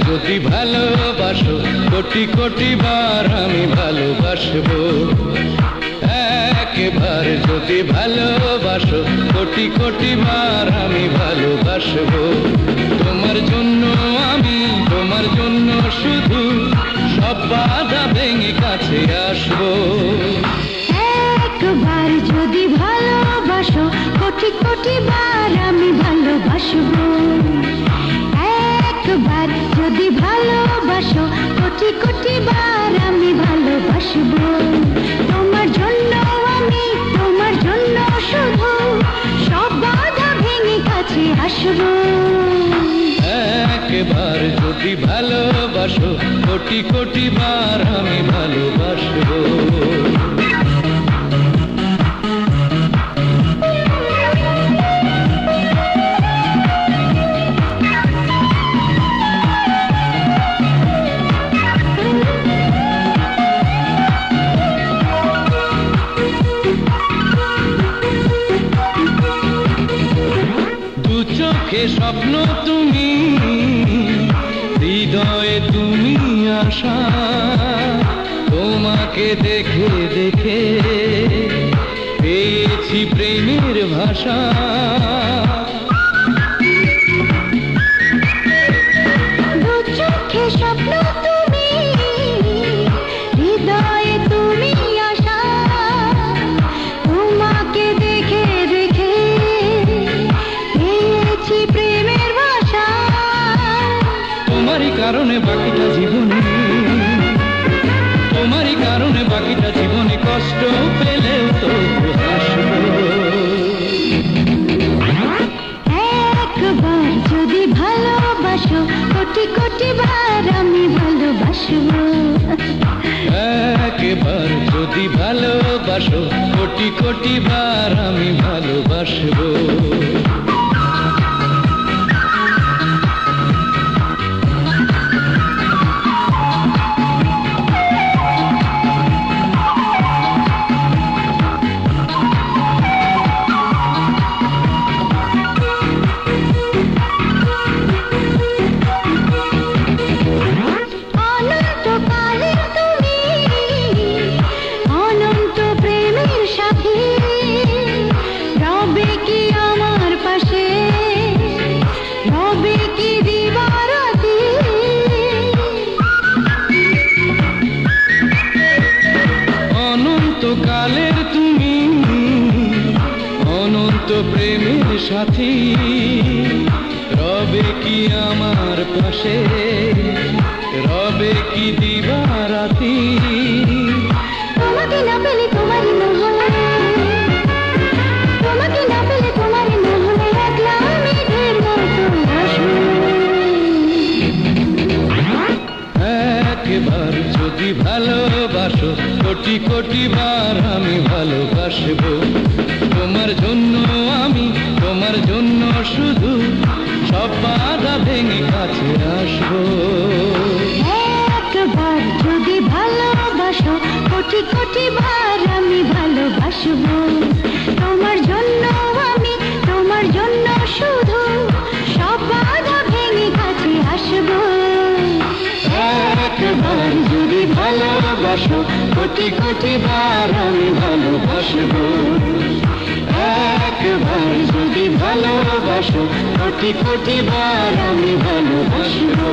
যদি ভালোবাসো কোটি কোটি বার আমি ভালোবাসবো, একবার যদি ভালোবাসো কোটি কোটি বার আমি ভালোবাসবো। তোমার জন্য আমি, তোমার জন্য শুধু সব বাধা ভেঙে কাছে আসবো। একবার যদি ভালোবাসো কোটি কোটি বার আমি ভালোবাসবো, একবার যদি ভালোবাসো কোটি কোটি বার আমি ভালোবাসবো। তোমার জন্য আমি, তোমার জন্য শুধু সব বাধা ভেঙে কাছে আসবো। একবার যদি ভালোবাসো কোটি কোটি বার আমি ভালোবাসবো। চোখে স্বপ্ন তুমি, হৃদয়ে তুমি আশা, তোমাকে দেখে দেখে পেয়েছি প্রেমের ভাষা। চোখে স্বপ্ন তুমি, হৃদয়ে তুমি আশা, তোমাকে দেখে দেখে পেয়েছি প্রেমের ভাষা। তোমারই কারণে বাকিটা জীবনে, তোমারই কারণে বাকিটা জীবনে কষ্ট পেলেও তো হাসবো। একবার যদি ভালোবাসো কোটি কোটি বার আমি ভালোবাসবো, একবার যদি ভালোবাসো কোটি কোটি বার আমি ভালোবাসবো। অনন্তকালের তুমি অনন্ত প্রেমের সাথী, রবে কি আমার পাশে, রবে কি দিবারাতি। তোমাকে না পেলে তোমারই না হলে, তোমাকে না পেলে তোমারই না হলে একলা আমি ঢের মতো আসবো। একবার যদি ভালোবাসো কোটি কোটি বার আমি ভালোবাসবো। তোমার জন্য আমি, তোমার জন্য শুধু সব বাধা ভেঙে কাছে আসবো। একবার যদি ভালোবাসো কোটি কোটি বার আমি ভালোবাসবো। তোমার জন্য আমি, তোমার জন্য শুধু সব বাধা ভেঙে কাছে আসবো। একবার যদি ভালোবাসো কোটি কোটি বার আমি ভালোবাসবো, একবার যদি ভালোবাসো কোটি কোটি বার আমি ভালোবাসবো।